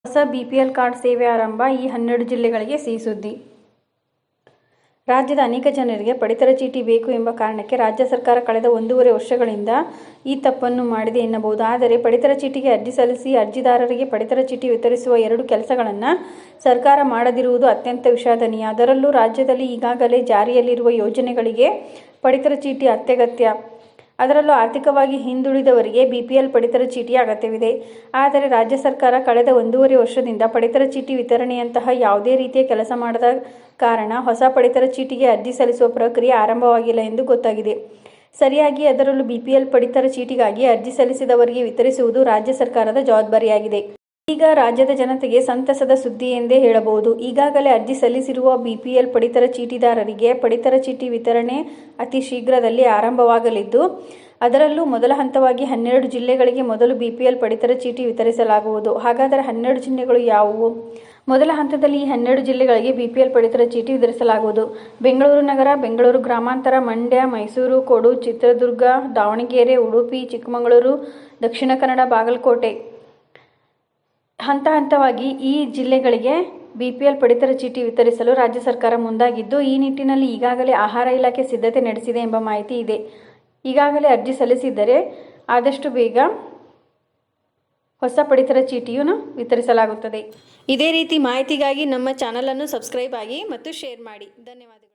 ಹೊಸ BPL card ಸೇವೆ ಆರಂಭ. ಈ 12 ಜಿಲ್ಲೆಗಳಿಗೆ ಸಿಹಿ ಸುದ್ದಿ. ರಾಜ್ಯದ ಅನೇಕ ಜನರಿಗೆ ಪಡಿತರ ಚೀಟಿ ಬೇಕು ಎಂಬ ಕಾರಣಕ್ಕೆ ರಾಜ್ಯ ಸರ್ಕಾರ ಕಳೆದ 1.5 ವರ್ಷಗಳಿಂದ ಈ ತಪ್ಪನ್ನು ಮಾಡಿದೆ ಎನ್ನಬಹುದು. ಆದರೆ ಪಡಿತರ ಚೀಟಿಗೆ ಅರ್ಜಿ ಸಲ್ಲಿಸಿ ಅರ್ಜಿದಾರರಿಗೆ ಪಡಿತರ ಚೀಟಿ ವಿತರಿಸುವ 2 ಕೆಲಸಗಳನ್ನು ಸರ್ಕಾರ ಮಾಡದಿರುವುದು ಅತ್ಯಂತ ವಿಷಾದನೀಯ. ಅದರಲ್ಲೂ ರಾಜ್ಯದಲ್ಲಿ ಈಗಾಗಲೇ ಜಾರಿಯಲ್ಲಿರುವ ಯೋಜನೆಗಳಿಗೆ ಪಡಿತರ ಚೀಟಿ ಅತ್ಯಗತ್ಯ. ಅದರಲ್ಲೂ ಆರ್ಥಿಕವಾಗಿ ಹಿಂದುಳಿದವರಿಗೆ ಬಿಪಿಎಲ್ ಪಡಿತರ ಚೀಟಿಯ ಅಗತ್ಯವಿದೆ. ಆದರೆ ರಾಜ್ಯ ಸರ್ಕಾರ ಕಳೆದ 1.5 ವರ್ಷದಿಂದ ಪಡಿತರ ಚೀಟಿ ವಿತರಣೆಯಂತಹ ಯಾವುದೇ ರೀತಿಯ ಕೆಲಸ ಮಾಡದ ಕಾರಣ ಹೊಸ ಪಡಿತರ ಚೀಟಿಗೆ ಅರ್ಜಿ ಸಲ್ಲಿಸುವ ಪ್ರಕ್ರಿಯೆ ಆರಂಭವಾಗಿಲ್ಲ ಎಂದು ಗೊತ್ತಾಗಿದೆ. ಸರಿಯಾಗಿ ಅದರಲ್ಲೂ ಬಿಪಿಎಲ್ ಪಡಿತರ ಚೀಟಿಗಾಗಿ ಅರ್ಜಿ ಸಲ್ಲಿಸಿದವರಿಗೆ ವಿತರಿಸುವುದು ರಾಜ್ಯ ಸರ್ಕಾರದ ಜವಾಬ್ದಾರಿಯಾಗಿದೆ. ಈಗ ರಾಜ್ಯದ ಜನತೆಗೆ ಸಂತಸದ ಸುದ್ದಿ ಎಂದೇ ಹೇಳಬಹುದು. ಈಗಾಗಲೇ ಅರ್ಜಿ ಸಲ್ಲಿಸಿರುವ ಬಿಪಿಎಲ್ ಪಡಿತರ ಚೀಟಿದಾರರಿಗೆ ಪಡಿತರ ಚೀಟಿ ವಿತರಣೆ ಅತಿ ಶೀಘ್ರದಲ್ಲಿ ಆರಂಭವಾಗಲಿದ್ದು, ಅದರಲ್ಲೂ ಮೊದಲ ಹಂತವಾಗಿ 12 ಜಿಲ್ಲೆಗಳಿಗೆ ಮೊದಲು ಬಿಪಿಎಲ್ ಪಡಿತರ ಚೀಟಿ ವಿತರಿಸಲಾಗುವುದು. ಹಾಗಾದರೆ 12 ಜಿಲ್ಲೆಗಳು ಯಾವುವು? ಮೊದಲ ಹಂತದಲ್ಲಿ ಈ 12 ಜಿಲ್ಲೆಗಳಿಗೆ ಬಿಪಿಎಲ್ ಪಡಿತರ ಚೀಟಿ ವಿತರಿಸಲಾಗುವುದು. ಬೆಂಗಳೂರು ನಗರ, ಬೆಂಗಳೂರು ಗ್ರಾಮಾಂತರ, ಮಂಡ್ಯ, ಮೈಸೂರು, ಕೊಡಗು, ಚಿತ್ರದುರ್ಗ, ದಾವಣಗೆರೆ, ಉಡುಪಿ, ಚಿಕ್ಕಮಗಳೂರು, ದಕ್ಷಿಣ ಕನ್ನಡ, ಬಾಗಲಕೋಟೆ. ಹಂತ ಹಂತವಾಗಿ ಈ ಜಿಲ್ಲೆಗಳಿಗೆ ಬಿಪಿಎಲ್ ಪಡಿತರ ಚೀಟಿ ವಿತರಿಸಲು ರಾಜ್ಯ ಸರ್ಕಾರ ಮುಂದಾಗಿದ್ದು, ಈ ನಿಟ್ಟಿನಲ್ಲಿ ಈಗಾಗಲೇ ಆಹಾರ ಇಲಾಖೆ ಸಿದ್ಧತೆ ನಡೆಸಿದೆ ಎಂಬ ಮಾಹಿತಿ ಇದೆ. ಈಗಾಗಲೇ ಅರ್ಜಿ ಸಲ್ಲಿಸಿದ್ದರೆ ಆದಷ್ಟು ಬೇಗ ಹೊಸ ಪಡಿತರ ಚೀಟಿಯನ್ನು ವಿತರಿಸಲಾಗುತ್ತದೆ. ಇದೇ ರೀತಿ ಮಾಹಿತಿಗಾಗಿ ನಮ್ಮ ಚಾನಲನ್ನು ಸಬ್ಸ್ಕ್ರೈಬ್ ಆಗಿ ಮತ್ತು ಶೇರ್ ಮಾಡಿ. ಧನ್ಯವಾದಗಳು.